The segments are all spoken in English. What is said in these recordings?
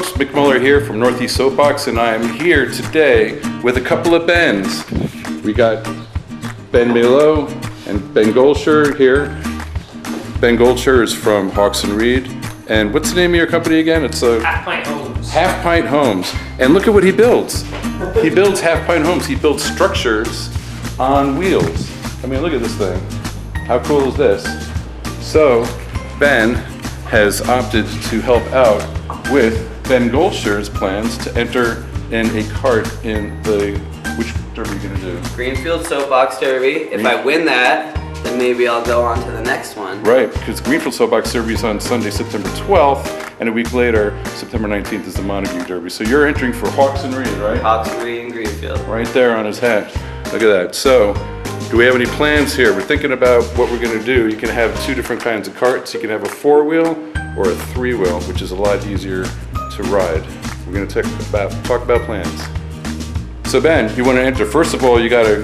folks, Mik Muller here from Northeast Soapbox, and I am here today with a couple of Bens. We got Ben Mailloux and Ben Goldsher here. Ben Goldsher is from Hawks and Reed. And what's the name of your company again? It's Half Pint Homes. Half Pint Homes. And look at what he builds. He builds Half Pint Homes. He builds structures on wheels. I mean, look at this thing. How cool is this? So, Ben has opted to help out with Ben Goldsher's plans to enter in a cart in the, which derby are you gonna do? Greenfield Soapbox Derby. If I win that, then maybe I'll go on to the next one. Right, because Greenfield Soapbox Derby is on Sunday, September 12th, and a week later, September 19th is the Montague Derby. So you're entering for Hawks and Reed, right? Hawks and Reed and Greenfield. Right there on his hat. Look at that. So, do we have any plans here? We're thinking about what we're gonna do. You can have two different kinds of carts. You can have a 4-wheel or a 3-wheel, which is a lot easier to ride. We're gonna talk about plans. So Ben, you wanna enter. First of all, you gotta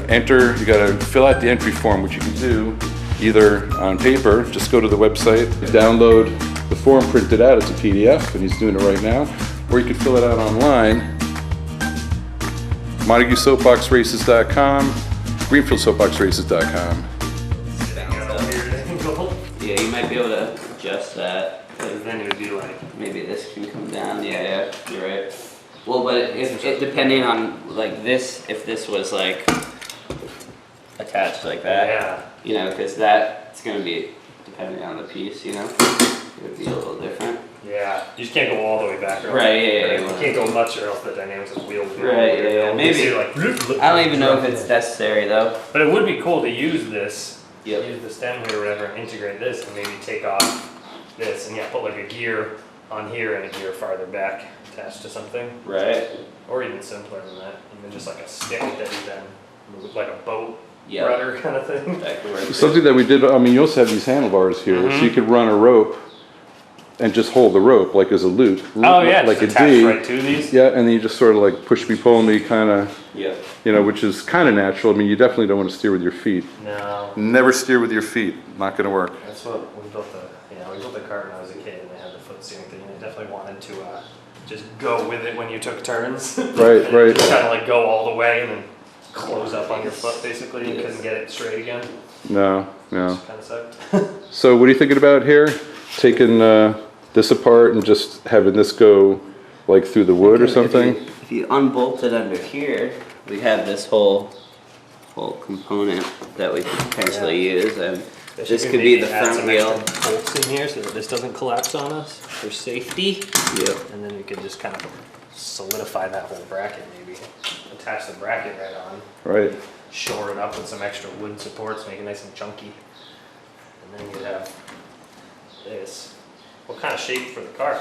fill out the entry form, which you can do either on paper, just go to the website, download the form, print it out, it's a PDF, and he's doing it right now, or you can fill it out online. MontagueSoapboxRaces.com, GreenfieldSoapboxRaces.com. Yeah, you might be able to adjust that. Then it would be like, Maybe this can come down. Yeah, you're right. Well, but it depending on like this, if this was like attached like that, yeah. you know, because that's gonna be depending on the piece, you know, it would be a little different. Yeah, you just can't go all the way back. Right, yeah. You can't go much, or else the dynamics of the wheel. Right, yeah. Maybe. Like, I don't even know if it's necessary though. But it would be cool to use this, Yep. use the stem here or whatever, and integrate this, and maybe take off this, and yeah, put like a gear on here and a gear farther back attached to something. Right. Or even simpler than that, even just like a stick that you then move, like a boat Yep. rudder kind of thing. That could work too. Something that we did, I mean, you also have these handlebars here, so you could run a rope and just hold the rope like as a loop. Oh yeah, like just a attach D. right to these. Yeah, and then you just sort of like push me, pull me, kind of, Yep. you know, which is kind of natural. I mean, you definitely don't want to steer with your feet. No, Never steer with your feet. Not going to work. that's what we built we built the cart when I was a kid, and they had the foot steering thing, and I definitely wanted to just go with it when you took turns. Right. Kind of like go all the way and then close up on your foot basically. You couldn't get it straight again. No. Kind of sucked. So what are you thinking about here? Taking this apart and just having this go like through the wood or something? If you unbolt it under here, we have this whole component that we could potentially use, and this could be the front wheel. Bolts in here so that this doesn't collapse on us for safety. Yep. And then we could just kind of solidify that whole bracket maybe. Attach the bracket right on. Right. Shore it up with some extra wood supports, make it nice and chunky. And then you'd have this. What kind of shape for the cart?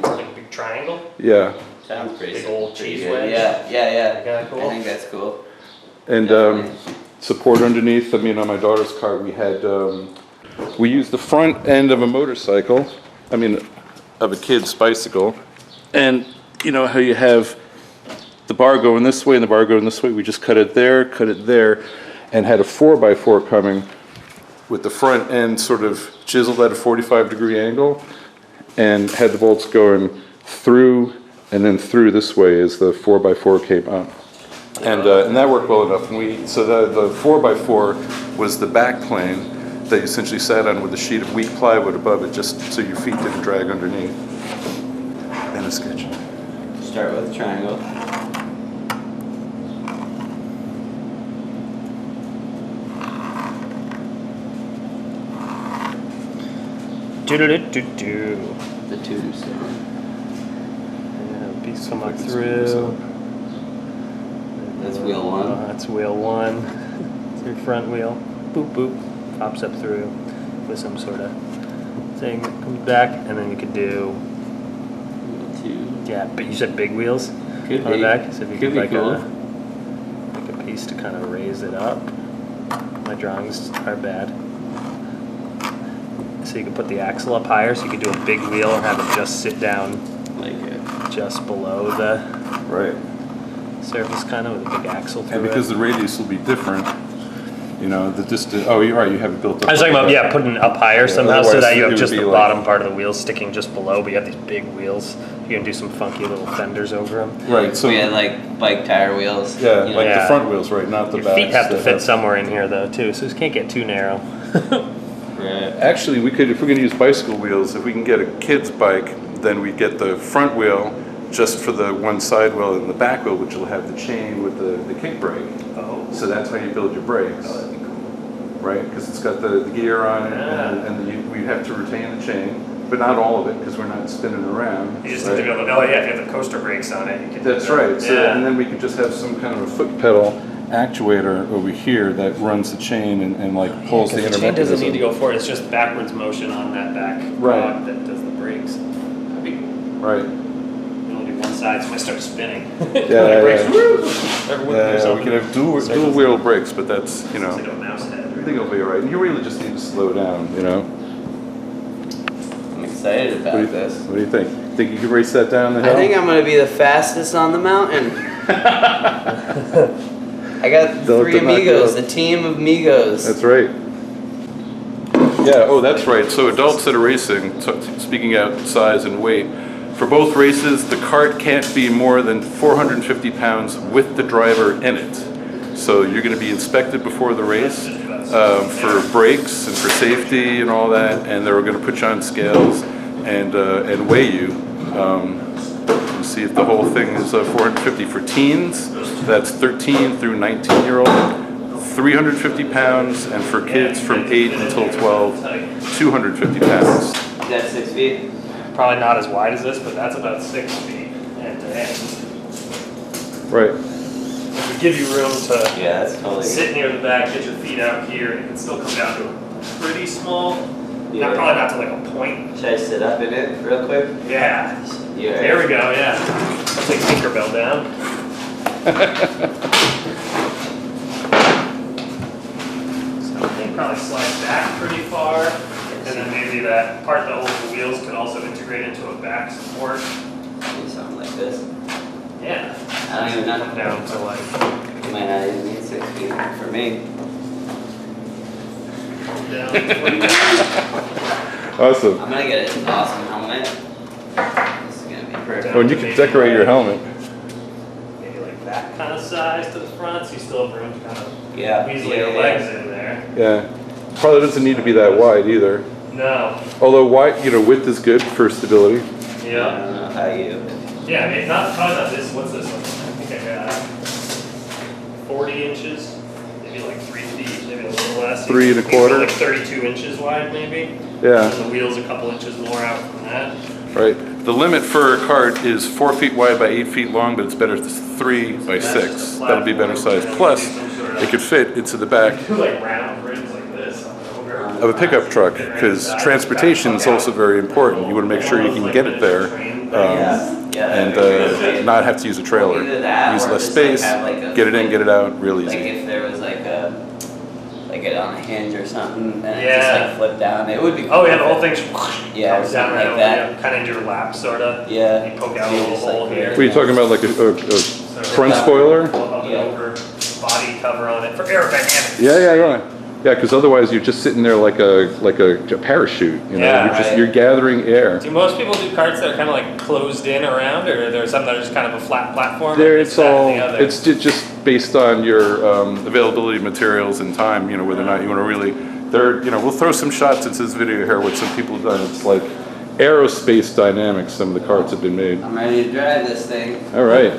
Like a big triangle? Yeah. Sounds pretty Big old pretty cheese good. wedge? Yeah. Kinda cool. I think that's cool. And Definitely. support underneath. I mean, on my daughter's cart, we used the front end of a motorcycle. I mean, of a kid's bicycle. And you know how you have the bar going this way and the bar going this way? We just cut it there, and had a 4x4 coming with the front end sort of chiseled at a 45-degree angle, and had the bolts going through and then through this way as the 4x4 came up. And that worked well enough. And so the 4x4 was the back plane that you essentially sat on with a sheet of weak plywood above it, just so your feet didn't drag underneath. And a sketch. Start with triangle. Do-do-do-do-do. The tombstone. Yeah, piece come up through. That's wheel one. That's wheel one. It's your front wheel. Boop boop. Pops up through with some sort of thing that comes back, and then you could do. Wheel two. Yeah, but you said big wheels Could on the be. back. So if you Could could be like cool. a piece to kind of raise it up. My drawings are bad. So you could put the axle up higher, so you could do a big wheel and have it just sit down Like it. just below the Right. surface, kind of with a big axle through And because it. the radius will be different, You know, the distance. Oh, you're right. You have it built up. I was talking about, yeah, putting it up higher somehow so otherwise that you it have would just be the like- bottom part of the wheels sticking just below, but you have these big wheels. You can do some funky little fenders over them. Right. So we had like bike tire wheels. yeah, you know? like the Yeah. front wheels, right? Not the Your back. feet have to fit somewhere in here though too, so it can't get too narrow. Right. Actually, we could, if we're going to use bicycle wheels, if we can get a kid's bike, then we get the front wheel just for the one side wheel and the back wheel, which will have the chain with the kick brake. Oh. So that's how you build your brakes, That'd be cool. right? Because it's got the gear on it, Yeah. and we have to retain the chain, but not all of it because we're not spinning around. You just right? have to be able to, oh yeah, if you have the coaster brakes on it, you can That's do that. right. So, Yeah. and then we could just have some kind of a foot pedal actuator over here that runs the chain and like pulls the Because inner the chain doesn't need to mechanism. go forward, it's just backwards motion on that back Right. rod that does the brakes. That'd be cool. Right. You only do one side, so it might start spinning. Yeah, Brakes, yeah. woo! Everyone Yeah, moves yeah, up we can in have dual circles. wheel brakes, but that's, you know, It's like a mouse head. I think it'll be all right. And you really just need to slow down, you know? I'm excited about this. What do you think? Think you could race that down the hill? I think I'm gonna be the fastest on the mountain. I got Don't 3 knock you amigos, up. the team of amigos. That's right. Yeah, oh, that's right. So adults that are racing, speaking out size and weight, for both races, the cart can't be more than 450 pounds with the driver in it. So you're going to be inspected before the race for brakes and for safety and all that, and they're going to put you on scales and weigh you. And see if the whole thing is 450 for teens. That's 13 through 19-year-old. 350 pounds, and for kids from 8 until 12, 250 pounds. That's 6 feet. Probably not as wide as this, but that's about 6 feet end to end. Right. It would give you room to Yeah, that's totally. sit near the back, get your feet out here, and it can still come down to a pretty small, Yeah. not, probably not to like a point. Should I sit up in it real quick? Yeah. Yeah. There we go, yeah. I'll take Tinkerbell down. So I think probably slide back pretty far, and then maybe that part that holds the wheels can also integrate into a back support. Do something like this. Yeah. I don't even know. Come down to like, You might not even need 6 feet for me. down to Awesome. I'm gonna get an awesome helmet. This is gonna be perfect. Oh, and you can decorate your helmet. maybe like that kind of size to the front, so you still have room to kind of Yeah. weasel yeah, your yeah. legs in there. Yeah. Probably doesn't need to be that wide either. No. Although wide, you know, width is good for stability. I Yeah. don't know how you. Yeah, I mean, probably not this. What's this one? I think I got 40 inches, maybe like 3 feet, maybe a little less. 3 You and a can go quarter. Like 32 inches wide, maybe. Yeah. And the wheel's a couple inches more out from that. Right. The limit for a cart is 4 feet wide by 8 feet long, but it's better if it's 3 by That's 6. just a That'll be better platform, size. and Plus, do some sort of- it could fit into the back Do like round rims like this on the over. of a pickup truck, because transportation is also very important. You want to make sure you can get it there and not have to use a trailer. Either that Use or less just, like, space, have, like, a get it in, get it out, real Like easy. if there was like a, like it on a hinge or something, and it Yeah. just like flipped down, it would be. Oh yeah, the whole thing Yeah, comes down something right like over, that. kind of into your lap, sort of. Yeah. You poke out a Yeah, little just like hole here. What are you talking about, like a front spoiler? Up and Yeah. over, body cover on it for aerodynamics. Yeah. Yeah, because otherwise you're just sitting there like a parachute. You know, Yeah, right. you're gathering air. Do most people do carts that are kind of like closed in around, or there's some that are just kind of a flat platform? There, or it's that and all. the other? It's just based on your availability of materials and time. You know, whether or not you want to really. We'll throw some shots into this video here. What some people have done. It's like aerospace dynamics. Some of the carts have been made. I'm ready to drive this thing. All right.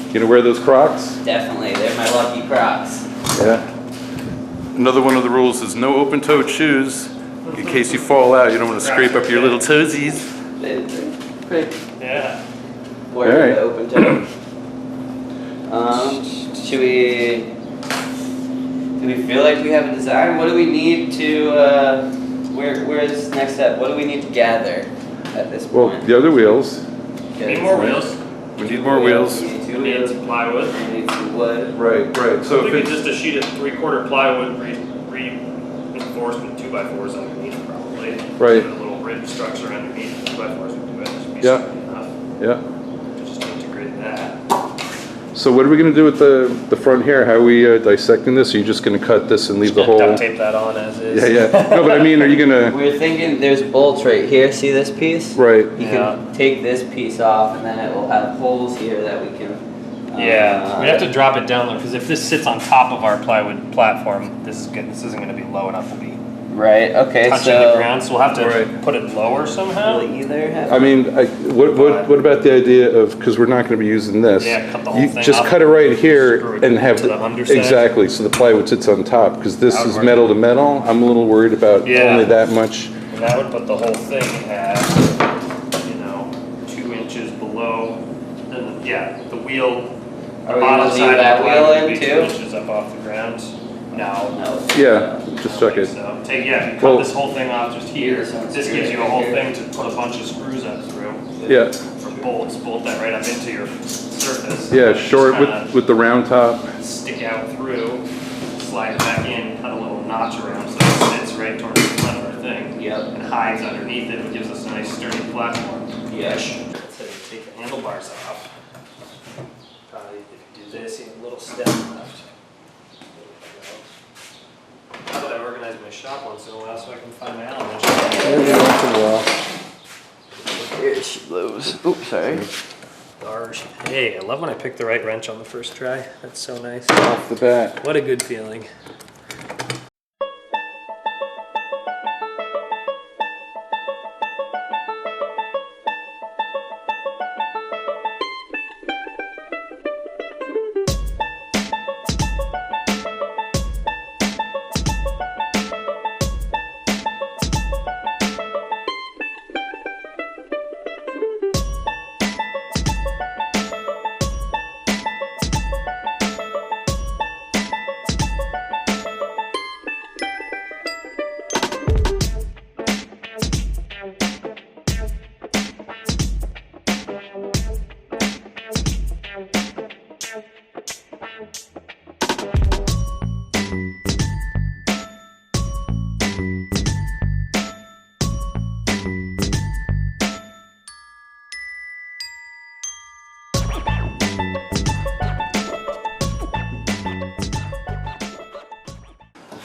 You gonna wear those Crocs? Definitely, they're my lucky Crocs. Yeah. Another one of the rules is no open-toed shoes. In case you fall out, you don't want to scrape up your little toesies. They're pretty. Yeah. Or Alright. open toe. Should we? Do we feel like we have a design? What do we need to? Where's next step? What do we need to gather at this Well, point? the other wheels. Need more wheels. We need more wheels. We need We 2 need wheels. some plywood. We need some wood. Right. So So we if could it's just a sheet of 3/4 plywood reinforced with 2x4s underneath, probably. Right. And a little ridge structure underneath 2x4s would do it. Just be Yeah. simple enough. yeah. Just integrate that. So what are we gonna do with the front here? How are we dissecting this? Are you just gonna cut this and leave the whole? Duct tape that on as is. Yeah. No, but I mean, are you gonna? We're thinking there's bolts right here. See this piece? Right. You can take this piece off, and then it will have holes here that we can. Yeah, we have to drop it down though, because if this sits on top of our plywood platform, this isn't going to be low enough to be Right. Okay. touching So the ground. So we'll have to Right. put it lower somehow. we'll either have. I mean, what about the idea of, because we're not gonna be using this. Yeah, cut the whole You thing just off, cut it right screw here it and have to the underside. exactly, so the plywood sits on top, because this That would is work. metal to metal. I'm a little worried about Yeah. only that much. And that would put the whole thing at, 2 inches below. And yeah, the wheel. Are The we bottom gonna side leave of that the wheel plywould would in be too? 2 inches up off the ground. No. No. Yeah, just check it. So if you cut Well- this whole thing off just here, This one's this screwed gives you a right whole here. thing to put a bunch of screws up through. Yeah, For bolts, bolt that right up into your surface. yeah, Just short kinda with the round top. Stick out through, slide it back in, cut a little notch around so it sits right towards the front of our thing. Yep. And hides underneath it, which gives us a nice sturdy platform. Yeah. So you take the handlebars off. Probably if you do this, you have a little step left. How about I organize my shop once in a while so I can find my Allen wrench? Here she blows. Oops, sorry. Gosh. Hey, I love when I pick the right wrench on the first try. That's so nice. Off the bat. What a good feeling.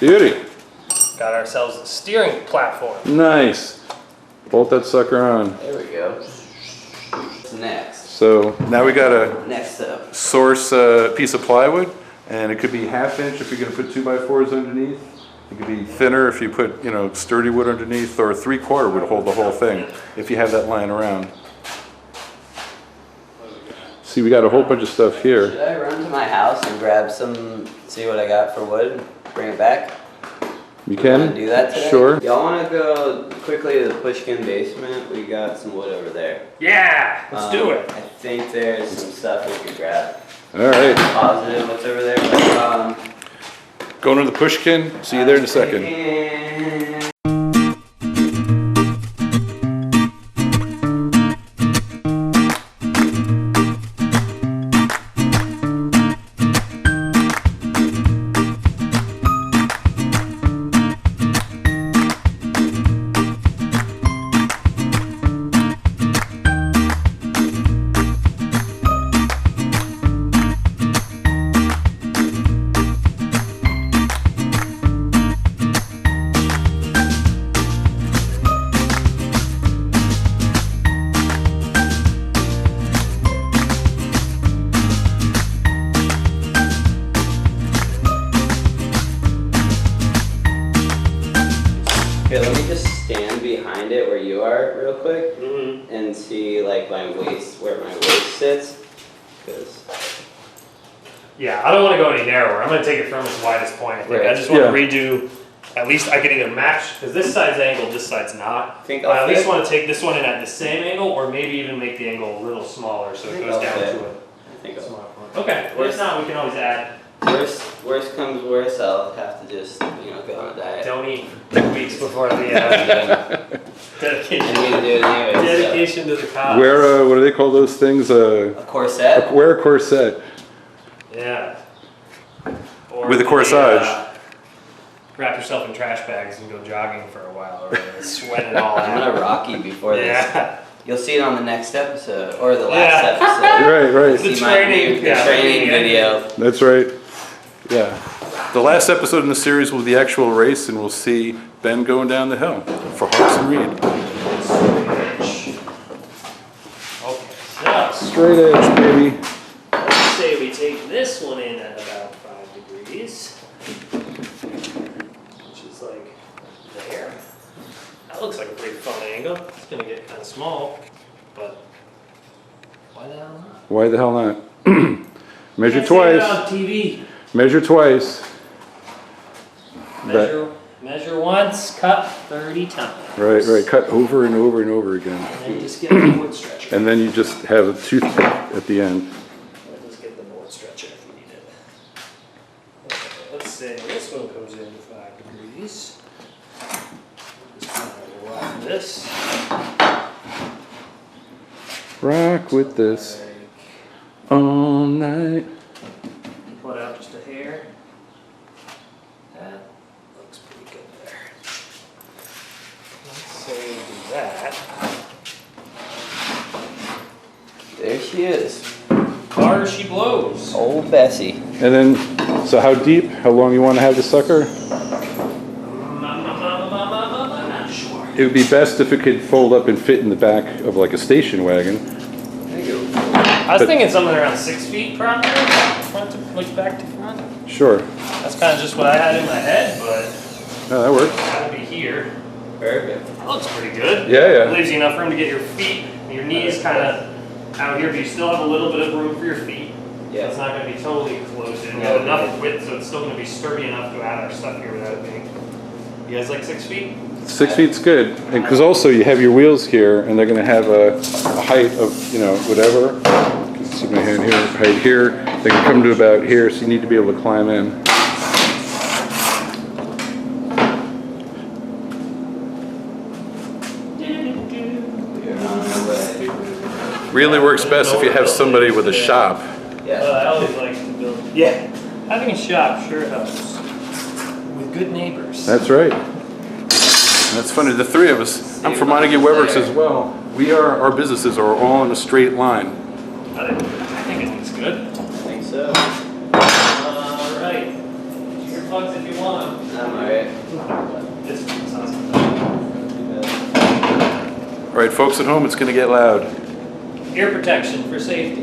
Beauty. Got ourselves a steering platform. Nice. Bolt that sucker on. There we go. What's next? So now we got a Next up. source piece of plywood, and it could be 1/2 inch if you're gonna put 2x4s underneath. It could be thinner if you put, sturdy wood underneath, or 3/4 would hold the whole thing if you have that lying around. See, we got a whole bunch of stuff here. Should I run to my house and grab some, see what I got for wood, bring it back? You Wanna can? do that today? Sure. Y'all wanna go quickly to the Pushkin basement? We got some wood over there. Yeah, let's do it. I think there's some stuff we could grab. All right. Positive what's over there, but Going to the Pushkin. See you there in a second. Okay, let me just stand behind it where you are real quick Mm-hmm. and see like my waist, where my waist sits. 'Cause Yeah, I don't want to go any narrower. I'm going to take it from its widest point. I think. Right. I just want Yeah. to redo. At least I could either match, because this side's angled, this side's not. I think I at I'll least fit. want to take this one in at the same angle, or maybe even make the angle a little smaller so I it think goes I'll down fit. to I think a I'll- smaller point. Okay, or if not, we can always add. worst comes worst, I'll have to just, go on a diet. Don't eat 2 weeks before the dedication. I need to do it anyway, so. Dedication to the cause. Wear what do they call those things? A corset? Wear a corset. Yeah. Or With a maybe, corsage. Wrap yourself in trash bags and go jogging for a while, or sweat it all I'm out. gonna rock you before this. Yeah. You'll see it on the next episode, or the last episode. Right, right. See my training, the training video. That's right. Yeah. The last episode in the series will be the actual race, and we'll see Ben going down the hill for Hawks and Reed. Okay, so Straight edge, baby. let's say we take this one in at about 5 degrees, which is like there. That looks like a pretty fun angle. It's gonna get kind of small, but why the hell not? Why the hell not? Measure Can't say it twice. on TV. Measure twice. Measure once, cut 30 times. Right, right. Cut over and over and over again. And then just get the wood stretcher. And then you just have a toothpick at the end. We'll just get the wood stretcher if we need it. Okay, let's say this one goes in 5 degrees. Just kind of rock this. Rock with this all night. Put out just a hair. That looks pretty good there. Let's say we do that. There she is. Bar she blows. Old Bessie. And then, so how deep, how long you want to have the sucker? Not sure. It would be best if it could fold up and fit in the back of like a station wagon. I was thinking something around 6 feet probably, front to, like back to front. Sure. That's kind of just what I had in my head, but Oh, that works. it's gotta be here. Perfect. That looks pretty good. Yeah, It yeah. leaves you enough room to get your feet, your knees kind of out here, but you still have a little bit of room for your feet. Yeah. It's not going to be totally closed in. You have enough width, so it's still going to be sturdy enough to add our stuff here without it being. You guys like 6 feet? 6 feet's good. And because also you have your wheels here and they're going to have a height of, you know, whatever. You can see my hand here, right here. They can come to about here, so you need to be able to climb in. You're on the way. Really works best if you have somebody with a shop. Yeah. I always like to build. Yeah. Having a shop sure helps. With good neighbors. That's right. That's funny. The three of us, I'm from Montague WebWorks as well. Our businesses are all in a straight line. I think it looks good. I think so. Alright. Earplugs if you want them. I'm alright. This sounds good. All right, folks at home, it's going to get loud. Ear protection for safety.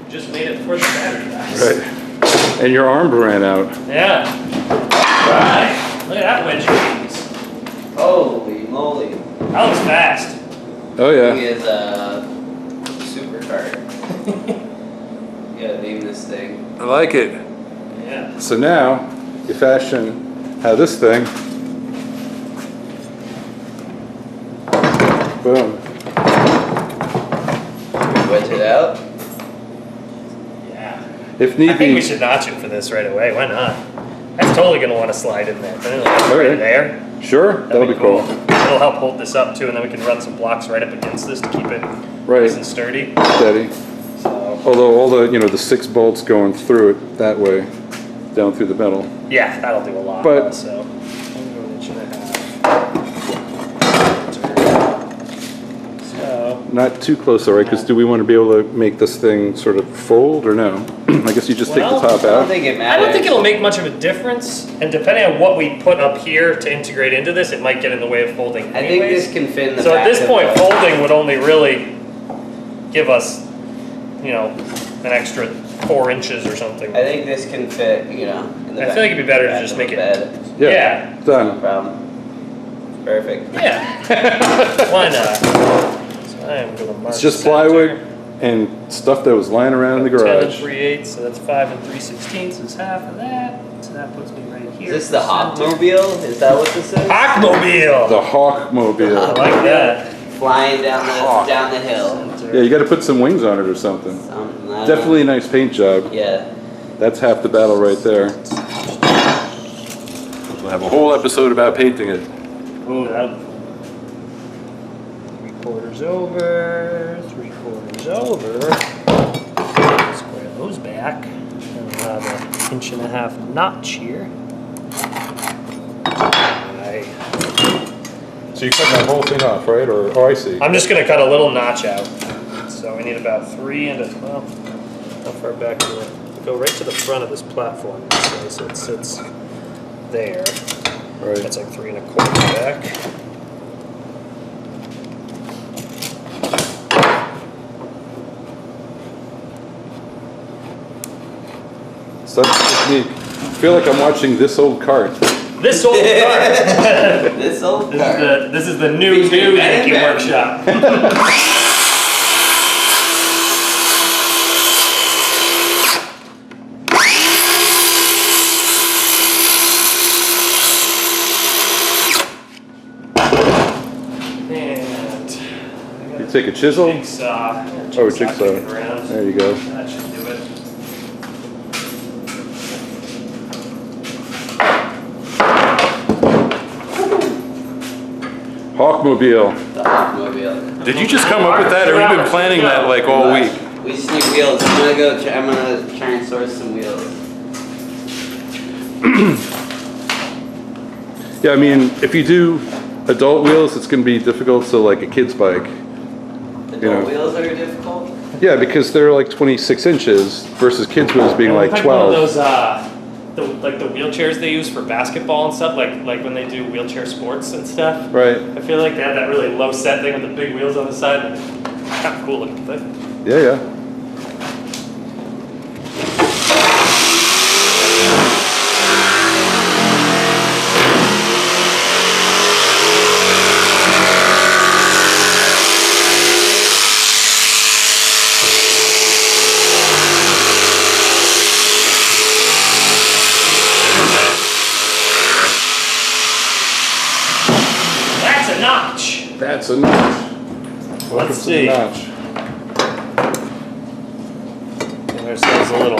Just made it for the battery guys. Right. And your arm ran out. Yeah. Alright. Look at that wedge piece. Holy moly. That looks fast. Oh, He yeah. is a supercar. You gotta name this thing. I like it. Yeah. So now, you fashion how this thing, boom. Wedge it out. Yeah. If I need think we be, should notch it for this right away. Why not? That's totally going to want to slide in there. Right Okay. there. sure, that'll be cool. It'll help hold this up too, and then we can run some blocks right up against this to keep it Right, nice and sturdy. steady. So, Although all the, the 6 bolts going through it that way, down through the metal. yeah, that'll do a lot. But- also. So, Not too close, all right, because do we want to be able to make this thing sort of fold or no? I guess you just take the Well, top I don't out. think it I matters. don't think it'll make much of a difference, and depending on what we put up here to integrate into this, it might get in the way of folding I think anyways. this can fit in the So back at this of point, the- folding would only really give us, an extra 4 inches or something. I think this can fit, in the I back. feel like it'd be better to back just of make the it- bed. Yeah. No Done. problem. Perfect. Yeah. Why not? So I am gonna mark. It's just center. plywood and stuff that was lying around in the 10 and garage. 3/8, so that's 5 and 3/16 is half of that. So that puts me right here. Is this the Center. Hawkmobile? Is that what this is? Hawkmobile. The Hawkmobile. I like that. flying down the hill. Yeah, you got to put some wings on it or something. Something, I don't Definitely a nice paint job. know. Yeah. That's half the battle right there. We'll have a whole episode about painting it. Ooh, that. 3/4 over, 3/4 over. Square those back. And we'll have an 1.5 inch notch here. Right. So you cut that whole thing off, right? Or oh, I see. I'm just gonna cut a little notch out. So we need about 3 and well, how far back do we go? Right to the front of this platform. So it sits there. Right. That's like 3 1/4 back. Such technique. I feel like I'm watching This Old Cart. This old car. This old car. This is the new Yankee workshop. And You take a chisel. jigsaw. Oh, a jigsaw. Kick it around. There you go. That should do it. Hawkmobile. The Hawkmobile. Did you just come up with that, or have you been planning that like all week? We just need wheels. I'm gonna try and source some wheels. Yeah, I mean, if you do adult wheels, it's going to be difficult. So like a kid's bike. Adult know. wheels are difficult. Yeah, because they're like 26 inches versus kids' wheels being like One 12. of those, the wheelchairs they use for basketball and stuff, like when they do wheelchair sports and stuff. Right. I feel like they have that really low set thing with the big wheels on the side. Kind of cool looking thing. Yeah, yeah. That's a notch. That's a notch. Let's It's a see. notch. Give ourselves a little.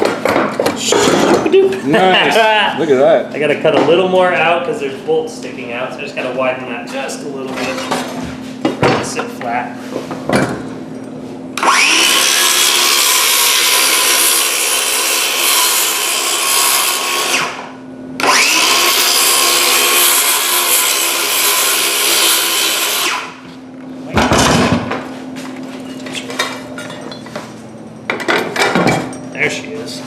Nice. Look at that. I gotta cut a little more out because there's bolts sticking out, so I just gotta widen that just a little bit for it to sit flat. There she is.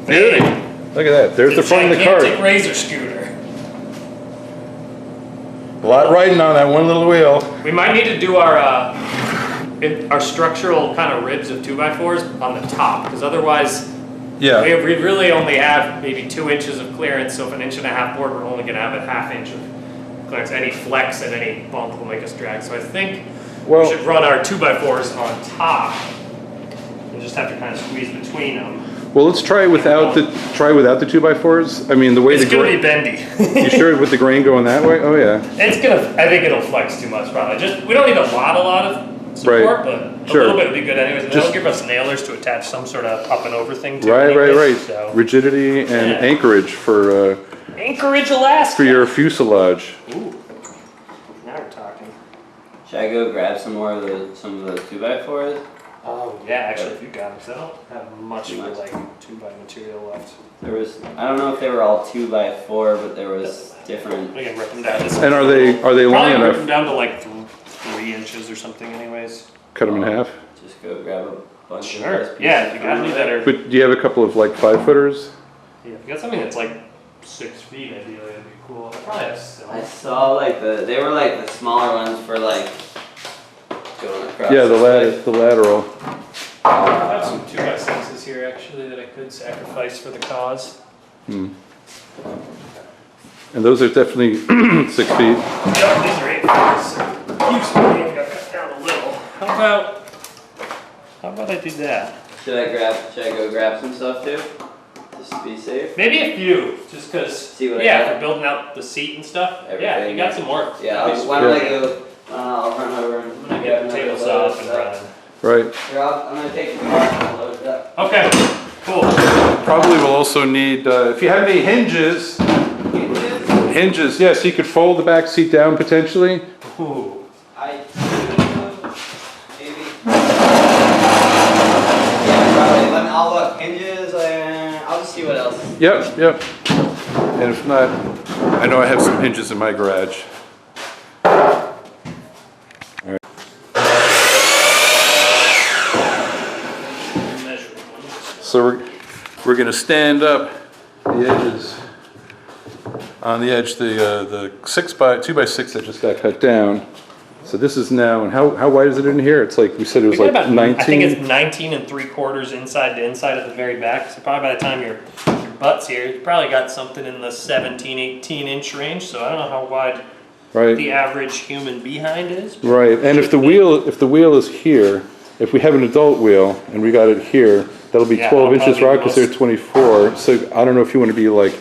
Beauty. Look at that. There's the front of the Gigantic cart. razor scooter. A lot riding on that one little wheel. We might need to do our structural kind of ribs of 2x4s on the top, because otherwise Yeah. we really only have maybe 2 inches of clearance. So if an 1.5 inch board, we're only going to have a 1/2 inch of clearance. Any flex and any bump will make us drag. So I think we should run our 2x4s on top and just have to kind of squeeze between them. Well, let's try it without the 2x4s. I mean, the way It's the going to be grain. bendy. You sure with the grain going that way? Oh yeah. I think it'll flex too much probably. We don't need a lot of support, Right. but Sure. a little bit would be good anyways. And Just- that'll give us nailers to attach some sort of up and over thing to. Right. anyways, So. Rigidity and Yeah. anchorage for Anchorage, Alaska. your fuselage. Ooh, now we're talking. Should I go grab some more of some of those 2x4s? Oh yeah, actually, if you got them, 'cause I don't have much Too much. like 2x material left. There was, I don't know if they were all 2x4, but there was different. We can rip them down. And are they long Probably rip enough? them down to like 3 inches or something, anyways. Cut them in half. Just go grab a bunch of Sure. those Yeah, pieces you got from any there. that are. But do you have a couple of like 5-footers? Yeah, if you got something that's like 6 feet, ideally, that'd be cool. I probably have some. I saw like they were like the smaller ones for like going across. Yeah, the this way. lateral. I have some 2x6s here actually that I could sacrifice for the cause. And those are definitely 6 feet. Yep, these are 8 footers. Usually I got cut down a little. How about I do that? Should I go grab some stuff too? Just to be safe. Maybe a few, just cause, See what I yeah, got. for building out the seat and stuff. Yeah, Everything. you got some work. Yeah, That'd be why don't I sweet. go, I'll run over and. I'm gonna get the table saw up and running. Right. Here, I'm gonna take the car and load it up. Okay, cool. Probably will also need, if you have any hinges, yes, you could fold the back seat down potentially. Ooh. I maybe. Yeah, probably. I'll look hinges. I'll just see what else. Yep, yep. And if not, I know I have some hinges in my garage. All right. So we're going to stand up the edges on the edge, the 2x6 that just got cut down. So this is now, and how wide is it in here? It's like, we said it was like 19? I think it's 19 3/4 inside to inside at the very back. So probably by the time your butt's here, you probably got something in the 17, 18 inch range. So I don't know how wide Right. the average human behind is. Right, and if the wheel is here, if we have an adult wheel and we got it here, that'll be Yeah, 12 that'll inches probably wide be because they're most- 24. So I don't know if you want to be like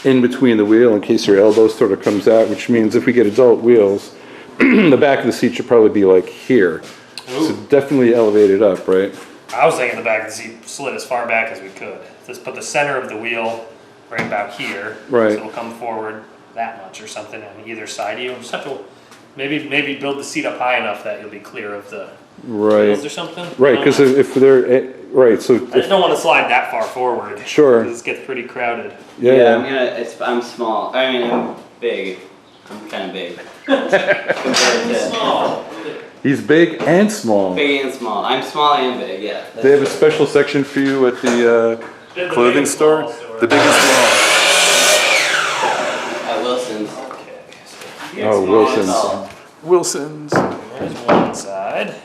in between the wheel in case your elbow sort of comes out, which means if we get adult wheels, the back of the seat should probably be like here. So Ooh. definitely elevate it up, right? I was thinking the back of the seat slid as far back as we could. Just put the center of the wheel right about here. Right. So it'll come forward that much or something on either side of you. Just have to maybe build the seat up high enough that you'll be clear of the wheels or Right, something. right, because if they're, right, so, I just don't want to slide that far forward. Sure. 'Cause it gets pretty crowded. yeah, I'm small. I mean, I'm big. I'm kind of big. Compared to Small. he's big and small. big and small. I'm small and big. Yeah. that's They have a true. special section for you at the The clothing big and store? small store. The big and small. At Wilson's. Okay. Oh, Small and Wilson's. tall. Wilson's. There's one side.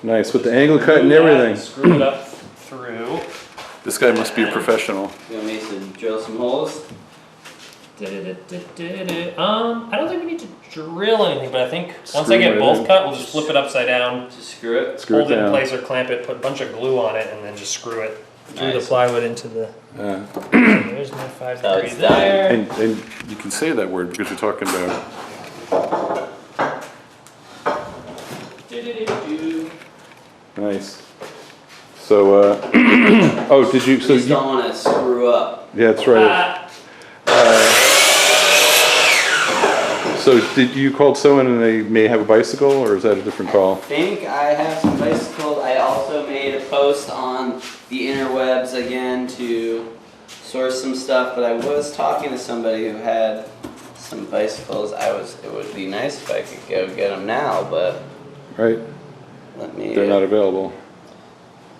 Nice, with the angle cut and Do that everything. Screw it up through. This guy must be a professional. You want me to drill some holes? I don't think we need to drill anything, but I think once Screw I get it both in. cut, we'll just flip it upside down, Just screw it. Screw it hold it in down. place or clamp it, put a bunch of glue on it, and then just screw it through the Nice. plywood into the. Uh, There's my 5 So degree it's done. there. and you can say that word because you're talking about. Nice. So, oh, did you? So Just don't want to screw up. yeah, that's right. So did you call someone and they may have a bicycle, or is that a different call? I think I have some bicycles. I also made a post on the interwebs again to source some stuff, but I was talking to somebody who had some bicycles. It would be nice if I could go get them now, but Right? let me. They're not available.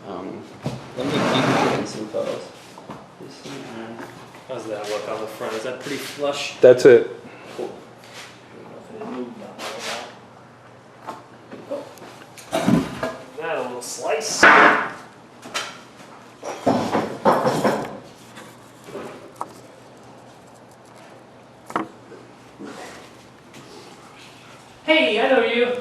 Let me keep getting some photos. How's that look on the front? Is that pretty flush? That's it. Cool. That a little slice. Hey, I know you.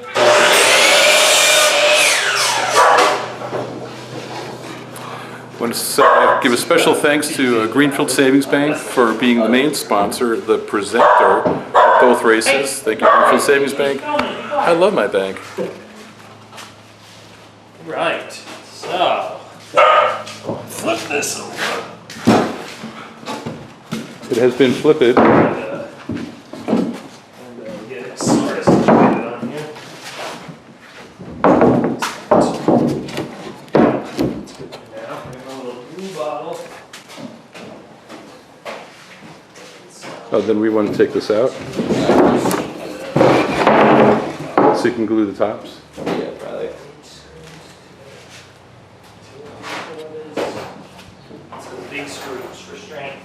Want to give a special thanks to Greenfield Savings Bank for being the main sponsor, the presenter of both races. Thank you, Greenfield Savings Bank. I love my bank. Right. So, flip this over. It has been flipped. And get it sort of situated on here. That's good for now. We have a little glue bottle. Oh, then we want to take this out so you can glue the tops. Yeah, probably. Some big screws for strength.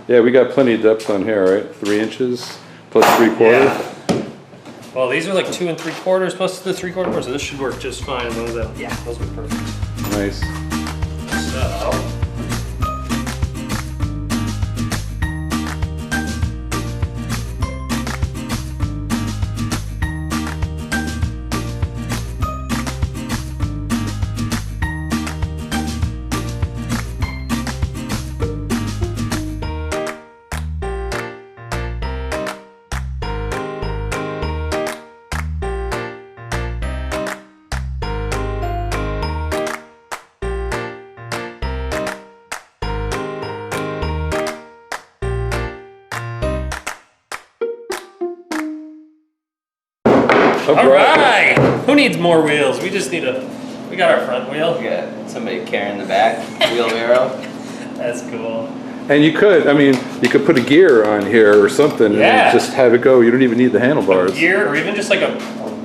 Yeah, we got plenty of depth on here, right? 3 inches plus 3/4. Yeah. Well, these are like 2 3/4 plus the 3/4, so this should work just fine. Those are perfect. Nice. So. All right. Who needs more wheels? We just need we got our front wheel. We got somebody carrying the back wheelbarrow. That's cool. And you could put a gear on here or something Yeah. and just have it go. You don't even need the handlebars. Gear, or even just like a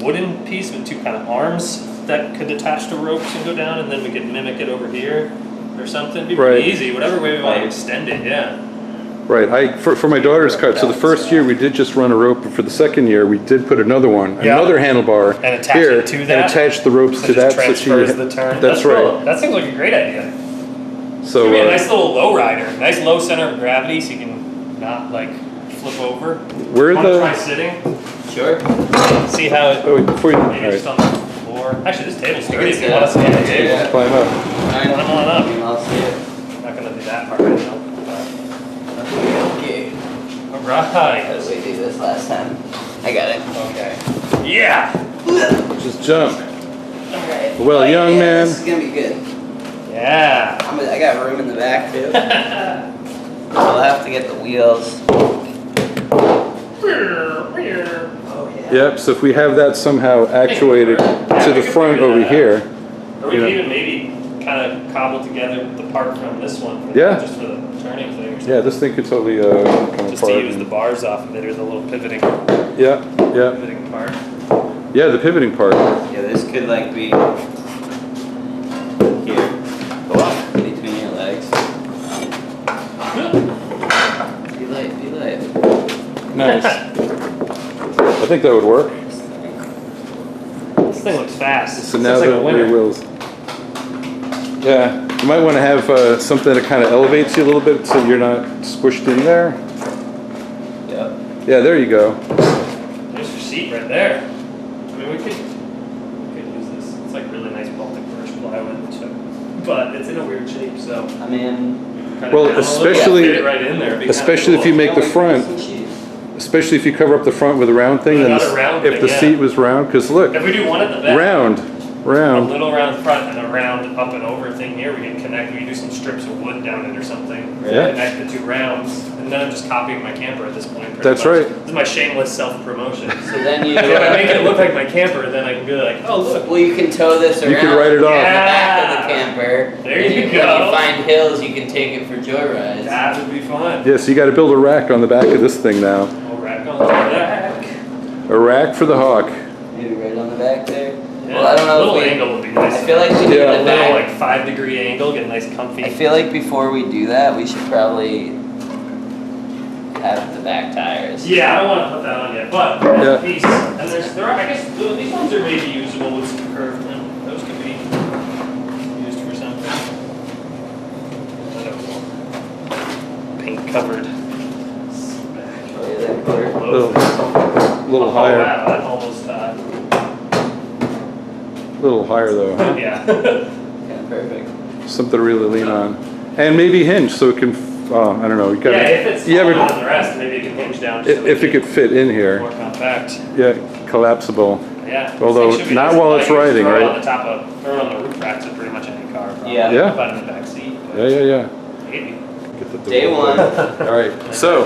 wooden piece with two kind of arms that could attach to ropes and go down, and then we could mimic it over here or something. It'd be Right. pretty easy, whatever way we want to extend it, yeah. Right. For my daughter's cart, so the first year we did just run a rope, but for the second year we did put another one, Yeah. another handlebar And attach here, it to and that? attach the ropes So to it that. just transfers the turn. That's cool. right. That seems like a great idea. So Give me a nice little low rider, nice low center of gravity, so you can not like flip over. where Want to try the sitting? Sure. See how it. oh, wait, before you Maybe all just right, on the floor. Actually, this table's sturdy. If you sit want to up. see the table, Yeah. climb up. Fine. climb on up. I'll see it. I'm not gonna do that part right now. Okay. All How right. did we do this last time? I got it. Okay. Yeah. Just jump. Alright. Well, young man. This is gonna be good. Yeah. I got room in the back too. I'll have to get the wheels. Oh yeah. Yep. So if we have that somehow actuated to the front over here, Or we You know. could even maybe kind of cobble together the part from this one. Yeah. Just for the turning thing or something. yeah, this thing could totally come Just apart. to use the bars off of it, or the little pivoting Yeah. part. Yeah, the pivoting part. Yeah, this could like be here. Go up between your legs. Be light, be light. Nice. I think that would work. This thing looks fast. So It now looks like a the winner. rear wheels. Yeah, you might want to have something that kind of elevates you a little bit so you're not squished in there. Yep. Yeah, there you go. There's your seat right there. I mean, we could use this. It's like really nice Baltic birch plywood, but it's in a weird shape, so. I mean, Kinda Well, down a little, especially- fit it right in there. It'd be kinda Especially if you cool. make the front, especially if you cover up the front with a round thing, then Another round if thing, the yeah. seat was round, because look, If we do one at the back. round. A little round front and a round up and over thing here, we can connect, we can do some strips of wood down it or something. Yeah. Connect the two rounds, and then I'm just copying my camper at this point. pretty That's much. right. This is my shameless self-promotion. so then you. If I make it look like my camper, then I can be like, oh look. Well, you can tow this around. You can write it off. in the back of Yeah. the camper. There and you When go. you find hills, you can take it for joyrides. That would be fun. Yeah, so you got to build a rack on the back of this thing now. We'll rack on the back. A rack for the hawk. Maybe right on the back there. Yeah, Well, I don't know. little if we, angle would be nice. I feel like we Yeah. need a the little back. like 5-degree angle, get nice comfy. I feel like before we do that, we should probably have the back tires. Yeah, I don't want to put that on yet, but Yeah. that piece, and I guess these ones are maybe usable with some curve in them. Those could be used for something. I don't know. Paint covered. Oh yeah, that color. Little Oh, higher. wow, that almost, Little higher though, huh? yeah. Yeah, perfect. Something to really lean on. And maybe hinge so it can, I don't know. You gotta, Yeah, if it's you smaller ever, than the rest, maybe it can hinge down just if it could fit in more here. compact. Yeah, collapsible. Yeah. this Although, thing should be not nice while and it's light. You can riding, throw it right? on the top of, throw it on the roof racks of pretty much any car. Probably. Yeah. Yeah. About in the back seat. but Yeah. Maybe. Get the Day one. All right, so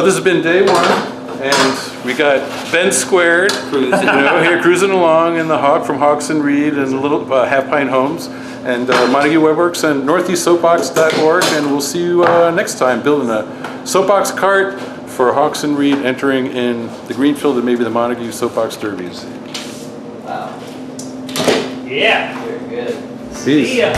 this has been day one. And we got Ben Squared, here cruising along in the Hawk from Hawks and Reed and Little Half Pint Homes, and Montague WebWorks and northeastsoapbox.org, and we'll see you next time building a soapbox cart for Hawks and Reed entering in the Greenfield and maybe the Montague soapbox derbies. Wow. Yeah. Very good. See See ya.